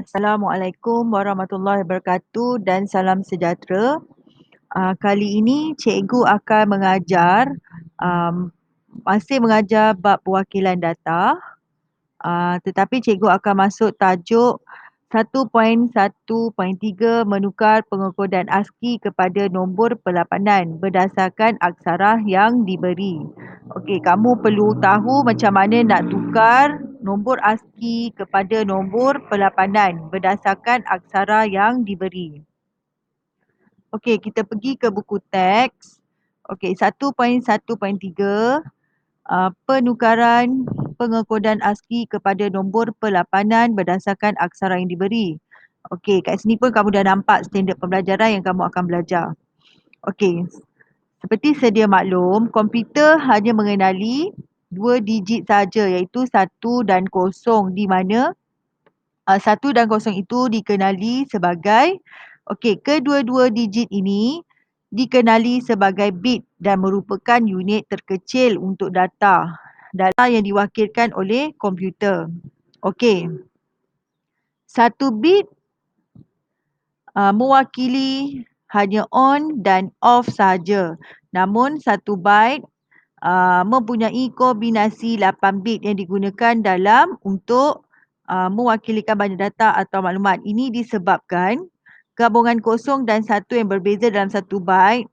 Assalamualaikum warahmatullahi wabarakatuh dan salam sejahtera. Kali ini cikgu akan mengajar, masih mengajar bab perwakilan data, tetapi cikgu akan masuk tajuk 1.1.3 menukar pengekodan ASCII kepada nombor perlapanan berdasarkan aksara yang diberi. Okey, kamu perlu tahu macam mana nak tukar nombor ASCII kepada nombor perlapanan berdasarkan aksara yang diberi. Okey, kita pergi ke buku teks. Okey, 1.1.3 penukaran pengekodan ASCII kepada nombor perlapanan berdasarkan aksara yang diberi. Okey, kat sini pun kamu dah nampak standard pembelajaran yang kamu akan belajar. Okey, seperti sedia maklum, komputer hanya mengenali 2 digit saja iaitu 1 dan 0 di mana 1 dan 0 itu dikenali sebagai kedua-dua digit ini dikenali sebagai bit dan merupakan unit terkecil untuk data yang diwakilkan oleh komputer. Okey. 1 bit mewakili hanya on dan off saja. Namun 1 byte mempunyai kombinasi 8 bit yang digunakan dalam untuk mewakilikan banyak data atau maklumat. Ini disebabkan gabungan 0 dan 1 yang berbeza dalam 1 byte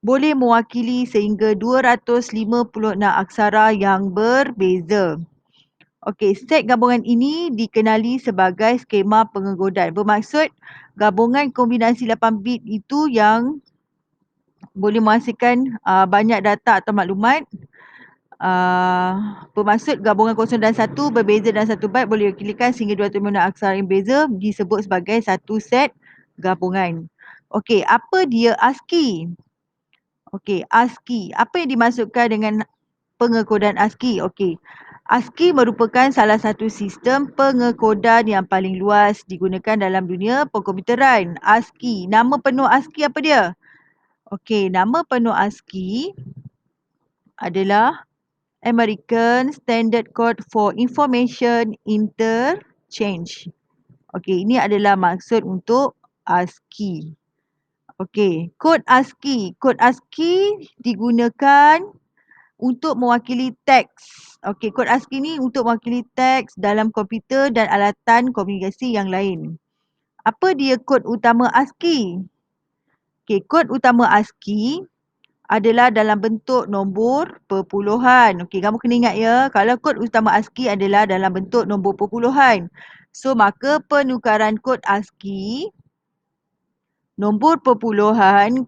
boleh mewakili sehingga 256 aksara yang berbeza. Okey, set gabungan ini dikenali sebagai skema pengekodan. Bermaksud gabungan kombinasi 8 bit itu yang boleh menghasilkan banyak data atau maklumat. Bermaksud gabungan 0 dan 1 berbeza dalam 1 byte boleh diwakilkan sehingga 256 aksara yang berbeza disebut sebagai satu set gabungan. Okey, apa dia ASCII? Okey, ASCII. Apa yang dimaksudkan dengan pengekodan ASCII? Okey. ASCII merupakan salah satu sistem pengekodan yang paling luas digunakan dalam dunia perkomputeran. ASCII. Nama penuh ASCII apa dia? Okey, nama penuh ASCII adalah American Standard Code for Information Interchange. Okey, ini adalah maksud untuk ASCII. Okey, kod ASCII. Kod ASCII digunakan untuk mewakili teks. Okey, kod ASCII ni untuk mewakili teks dalam komputer dan alatan komunikasi yang lain. Apa dia kod utama ASCII? Okey, kod utama ASCII adalah dalam bentuk nombor perpuluhan. Okey, kamu kena ingat ya, kalau kod utama ASCII adalah dalam bentuk nombor perpuluhan. So, maka penukaran kod ASCII nombor perpuluhan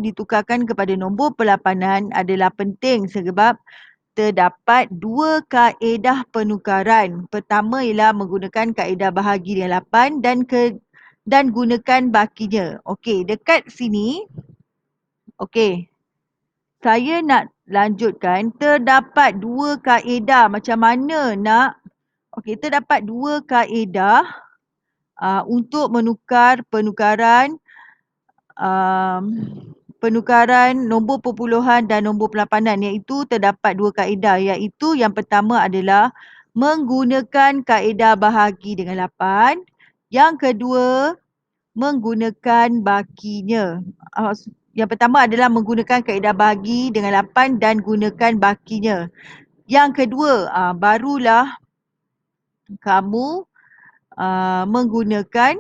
ditukarkan kepada nombor perlapanan adalah penting sebab terdapat 2 kaedah penukaran. Pertama ialah menggunakan kaedah bahagi dengan 8 dan gunakan bakinya. Okey, dekat sini. Okey. Saya nak lanjutkan, terdapat 2 kaedah macam mana nak. Okey, terdapat 2 kaedah untuk penukaran nombor perpuluhan dan nombor perlapanan, iaitu terdapat 2 kaedah, iaitu yang pertama adalah menggunakan kaedah bahagi dengan 8, yang kedua menggunakan bakinya. Yang pertama adalah menggunakan kaedah bahagi dengan 8 dan gunakan bakinya. Yang kedua, barulah kamu menggunakan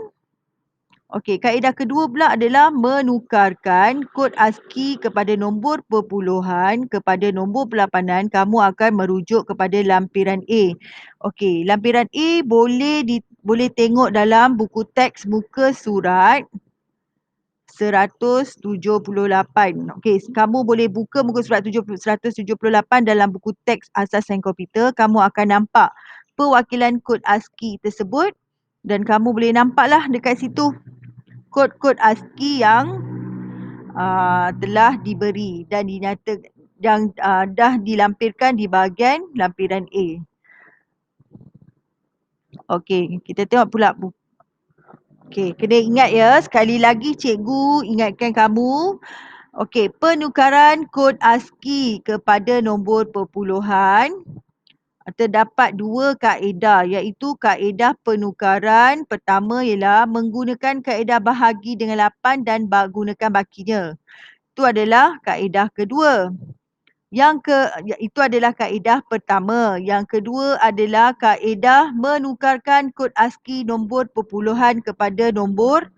kaedah kedua pula adalah menukarkan kod ASCII kepada nombor perpuluhan kepada nombor perlapanan. Kamu akan merujuk kepada lampiran A. Okey, lampiran A boleh tengok dalam buku teks muka surat 178. Okey, kamu boleh buka muka surat 178 dalam buku teks asas sains komputer. Kamu akan nampak perwakilan kod ASCII tersebut dan kamu boleh nampaklah dekat situ kod-kod ASCII yang telah diberi dan dah dilampirkan di bahagian lampiran A. Okey, kita tengok pula okey, kena ingat ya, sekali lagi cikgu ingatkan kamu. Okey, penukaran kod ASCII kepada nombor perpuluhan terdapat dua kaedah, iaitu kaedah penukaran. Pertama ialah menggunakan kaedah bahagi dengan 8 dan gunakan bakinya. Itu adalah kaedah kedua. Itu adalah kaedah pertama. Yang kedua adalah kaedah menukarkan kod ASCII nombor perpuluhan kepada nombor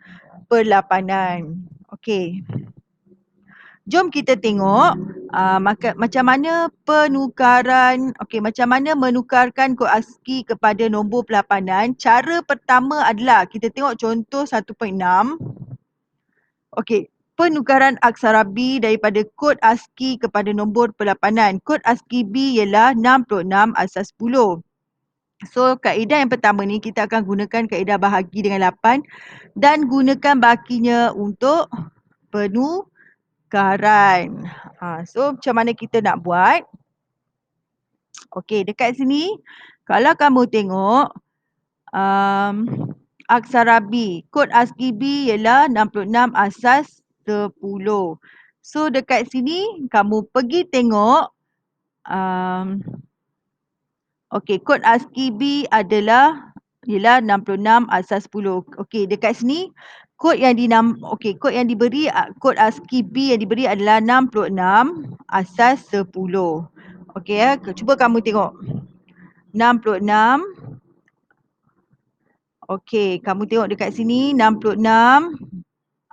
perlapanan. Okey. Jom kita tengok macam mana penukaran, macam mana menukarkan kod ASCII kepada nombor perlapanan. Cara pertama adalah kita tengok contoh 1.6. Okey, penukaran aksara B daripada kod ASCII kepada nombor perlapanan. Kod ASCII B ialah 66 asas 10. So, kaedah yang pertama ni kita akan gunakan kaedah bahagi dengan 8 dan gunakan bakinya untuk penukaran. So, macam mana kita nak buat? Okey, dekat sini kalau kamu tengok aksara B, kod ASCII B ialah 66 asas 10. So, dekat sini kamu pergi tengok kod ASCII B ialah 66 asas 10. Okey, dekat sini kod yang diberi, kod ASCII B yang diberi adalah 66 asas 10. Okey, cuba kamu tengok. 66. Okey, kamu tengok dekat sini 66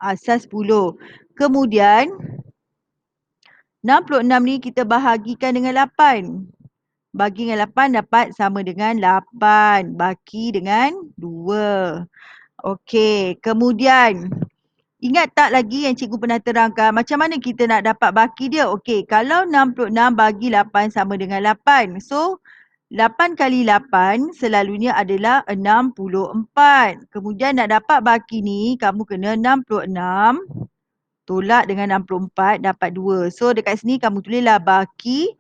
asas 10. Kemudian 66 ni kita bahagikan dengan 8. Bagi dengan 8 dapat sama dengan 8. Baki dengan 2. Okey, kemudian ingat tak lagi yang cikgu pernah terangkan macam mana kita nak dapat baki dia? Okey, kalau 66 bagi 8 sama dengan 8. So, 8 kali 8 selalunya adalah 64. Kemudian nak dapat baki ni, kamu kena 66 tolak dengan 64 dapat 2. So, dekat sini kamu tulislah baki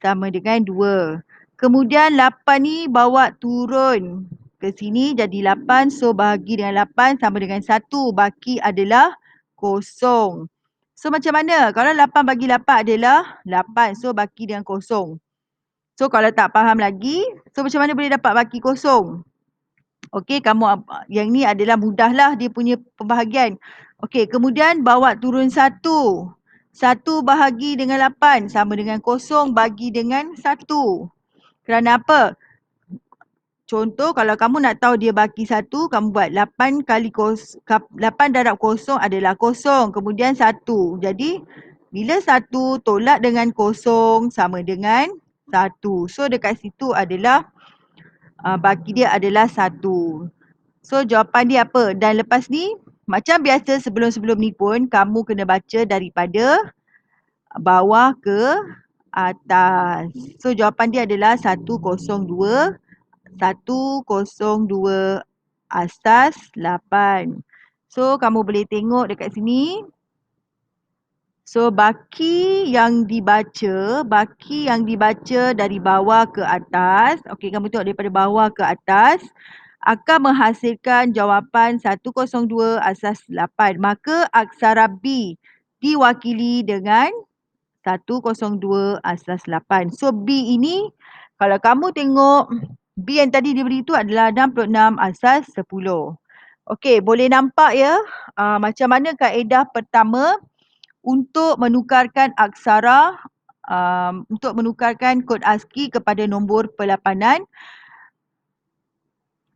sama dengan 2. Kemudian 8 ni bawa turun ke sini jadi 8. So, bahagi dengan 8 sama dengan 1. Baki adalah 0. So, macam mana? Kalau 8 bagi 8 adalah 8. So, baki dengan 0. So, kalau tak faham lagi, so macam mana boleh dapat baki 0? Okey, yang ni adalah mudahlah dia punya pembahagian. Okey, kemudian bawa turun 1. 1 bahagi dengan 8 sama dengan 0 bagi dengan 1. Kerana apa? Contoh, kalau kamu nak tahu dia baki 1, kamu buat 8 darab 0 adalah 0. Kemudian 1. Jadi, bila 1 tolak dengan 0 sama dengan 1. So, dekat situ adalah baki dia adalah 1. So, jawapan dia apa? Dan lepas ni, macam biasa sebelum-sebelum ni pun, kamu kena baca daripada bawah ke atas. So, jawapan dia adalah 102. 102 asas 8. So, kamu boleh tengok dekat sini. So, baki yang dibaca dari bawah ke atas. Okey, kamu tengok daripada bawah ke atas akan menghasilkan jawapan 102 asas 8. Maka aksara B diwakili dengan 102 asas 8. So, B ini kalau kamu tengok B yang tadi diberi itu adalah 66 asas 10. Okey, boleh nampak ya macam mana kaedah pertama untuk menukarkan aksara, untuk menukarkan kod ASCII kepada nombor perlapanan.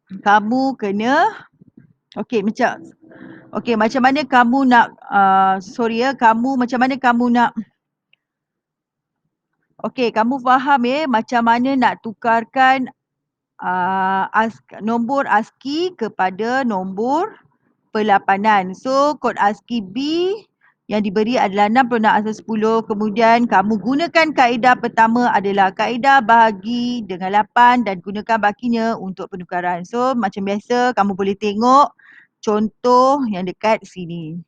Kamu kena, macam mana kamu nak, macam mana kamu nak, kamu faham ya macam mana nak tukarkan nombor ASCII kepada nombor perlapanan. So, kod ASCII B yang diberi adalah 66 asas 10. Kemudian kamu gunakan kaedah pertama adalah kaedah bahagi dengan 8 dan gunakan bakinya untuk penukaran. So, macam biasa kamu boleh tengok contoh yang dekat sini.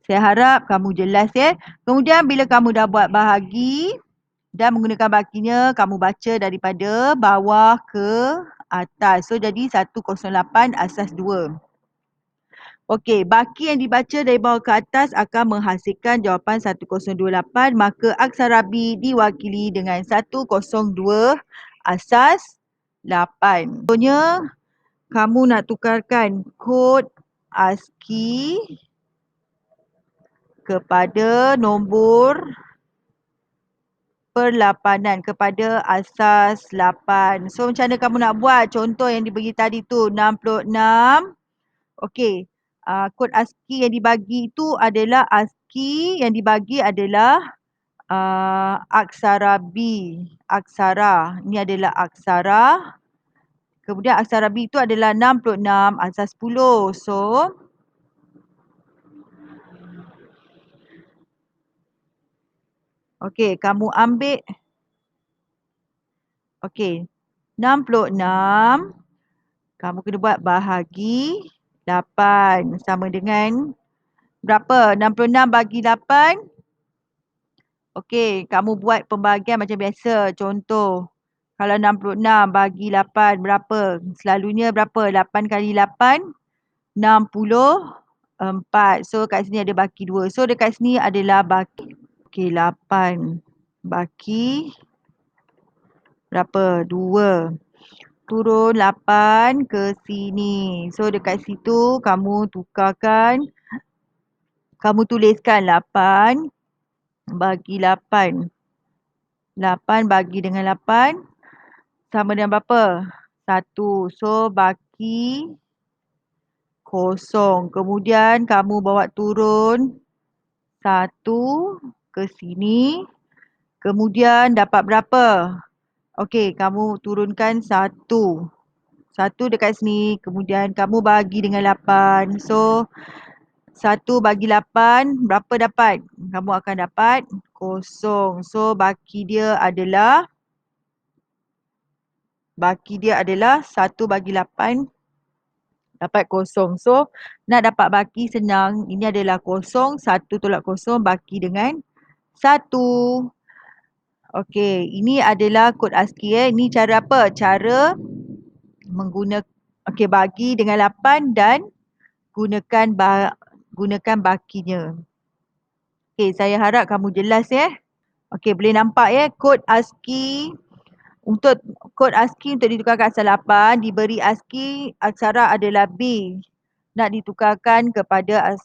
Saya harap kamu jelas ya. Kemudian bila kamu dah buat bahagi dan menggunakan bakinya, kamu baca daripada bawah ke atas. So, jadi 108 asas 2. Okey, baki yang dibaca dari bawah ke atas akan menghasilkan jawapan 1028. Maka aksara B diwakili dengan 102 asas 8. Contohnya, kamu nak tukarkan kod ASCII kepada nombor perlapanan, kepada asas 8. So macam mana kamu nak buat? Contoh yang dibagi tadi tu 66. Okey. Kod ASCII yang dibagi itu adalah ASCII yang dibagi adalah aksara B. Aksara. Ini adalah aksara. Kemudian aksara B itu adalah 66 asas 10. So, okey, kamu ambil, okey, 66, kamu kena buat bahagi 8. Sama dengan berapa? 66 bagi 8. Okey, kamu buat pembahagian macam biasa. Contoh, kalau 66 bagi 8 berapa? Selalunya berapa? 8 kali 8, 64. So, kat sini ada baki 2. So, dekat sini adalah baki. Okey, 8 baki berapa? 2. Turun 8 ke sini. So, dekat situ kamu tukarkan. Kamu tuliskan 8 bagi 8. 8 bagi dengan 8 sama dengan berapa? 1. So, baki kosong. Kemudian kamu bawa turun 1 ke sini. Kemudian dapat berapa? Okey, kamu turunkan 1. 1 dekat sini. Kemudian kamu bagi dengan 8. So, 1 bagi 8, berapa dapat? Kamu akan dapat kosong. So, baki dia adalah 1 bagi 8 dapat kosong. So, nak dapat baki senang. Ini adalah kosong. 1 tolak kosong baki dengan 1. Okey, ini adalah kod ASCII. Ini cara apa? Cara menggunakan, okey, bagi dengan 8 dan gunakan bakinya. Okey, saya harap kamu jelas ya. Okey, boleh nampak ya kod ASCII. Untuk kod ASCII untuk ditukarkan aksara 8, diberi ASCII aksara adalah B. Nak ditukarkan kepada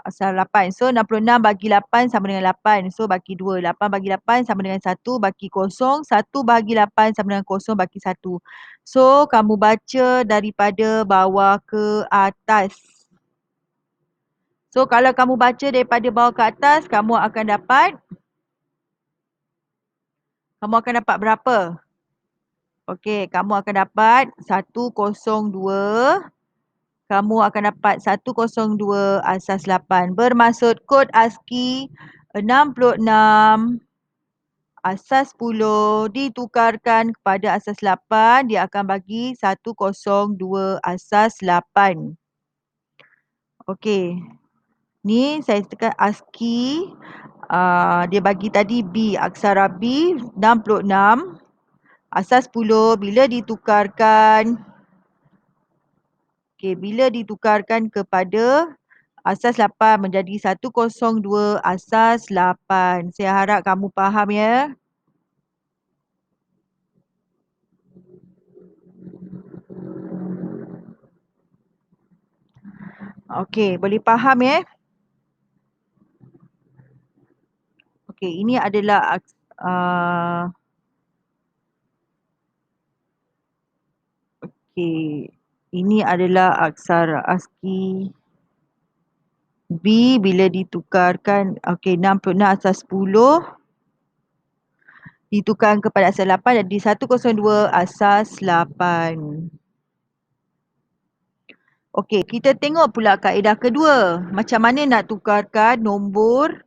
aksara 8. So, 66 bagi 8 sama dengan 8. So, bagi 2. 8 bagi 8 sama dengan 1 bagi kosong. 1 bagi 8 sama dengan kosong bagi 1. So, kamu baca daripada bawah ke atas. So, kalau kamu baca daripada bawah ke atas, kamu akan dapat berapa? Okey, kamu akan dapat 102. Kamu akan dapat 102 asas 8. Bermaksud kod ASCII 66 asas 10 ditukarkan kepada asas 8. Dia akan bagi 102 asas 8. Okey. Ni saya tekan ASCII. Dia bagi tadi B. Aksara B 66. Asas 10 bila ditukarkan kepada asas 8 menjadi 102 asas 8. Saya harap kamu faham ya. Okey, boleh faham ya? Okey, ini adalah okey. Ini adalah aksara ASCII B bila ditukarkan, okey, 66 asas 10 ditukarkan kepada asas 8 jadi 102 asas 8. Okey, kita tengok pula kaedah kedua. Macam mana nak tukarkan nombor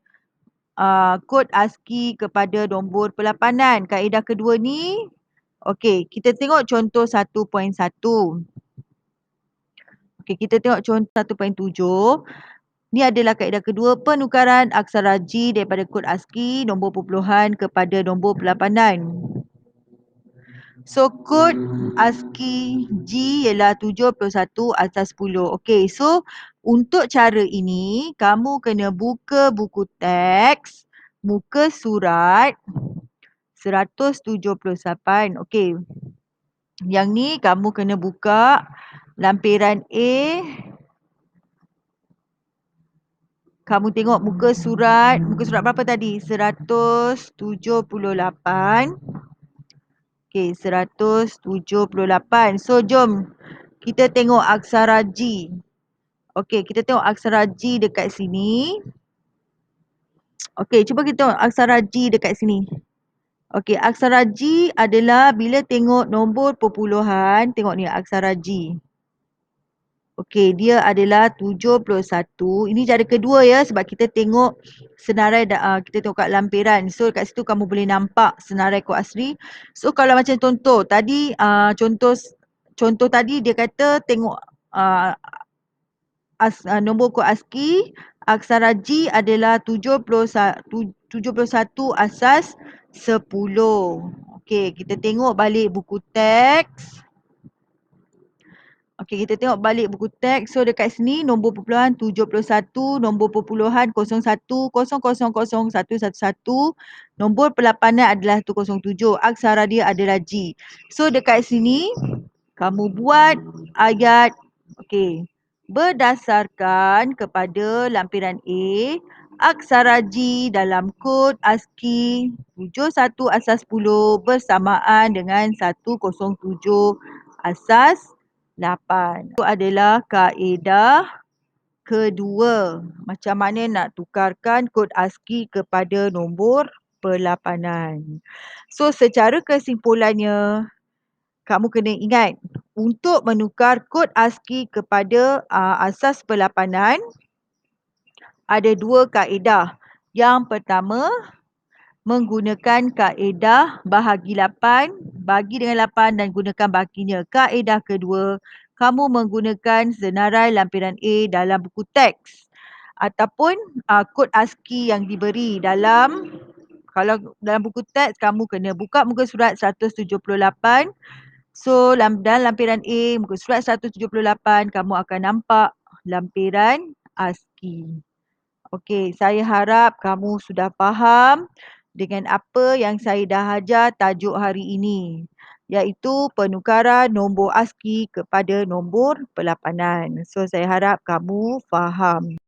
kod ASCII kepada nombor perlapanan. Kaedah kedua ni, okey, kita tengok contoh 1.1. Okey, kita tengok contoh 1.7. Ni adalah kaedah kedua, penukaran aksara G daripada kod ASCII nombor perpuluhan kepada nombor perlapanan. So, kod ASCII G ialah 71 asas 10. Okey, so untuk cara ini, kamu kena buka buku teks, muka surat 178. Okey. Yang ni kamu kena buka lampiran A. Kamu tengok muka surat berapa tadi? 178. Okey, 178. So, jom kita tengok aksara G. Okey, kita tengok aksara G dekat sini. Okey, cuba kita tengok aksara G dekat sini. Okey, aksara G adalah bila tengok nombor perpuluhan, tengok ni aksara G. Okey, dia adalah 71. Ini cara kedua ya, sebab kita tengok senarai kita tengok kat lampiran. So kat situ kamu boleh nampak senarai kod asli. So kalau macam contoh tadi, contoh tadi dia kata tengok nombor kod ASCII, aksara G adalah 71 asas 10. Okey, kita tengok balik buku teks. Okey, kita tengok balik buku teks. So, dekat sini nombor perpuluhan 71, nombor perpuluhan 01, 000111, nombor perlapanan adalah 107. Aksara dia adalah G. So, dekat sini kamu buat ayat, okey, berdasarkan kepada lampiran A, aksara G dalam kod ASCII 71 asas 10 bersamaan dengan 107 asas 8. Itu adalah kaedah kedua. Macam mana nak tukarkan kod ASCII kepada nombor perlapanan. So, secara kesimpulannya, kamu kena ingat, untuk menukar kod ASCII kepada asas perlapanan, ada dua kaedah. Yang pertama, menggunakan kaedah bahagi 8, bagi dengan 8 dan gunakan bahaginya. Kaedah kedua, kamu menggunakan senarai lampiran A dalam buku teks ataupun kod ASCII yang diberi dalam, kalau dalam buku teks kamu kena buka muka surat 178. So dalam lampiran A muka surat 178 kamu akan nampak lampiran ASCII. Okey, saya harap kamu sudah faham dengan apa yang saya dah ajar tajuk hari ini, iaitu penukaran nombor ASCII kepada nombor perlapanan. So, saya harap kamu faham.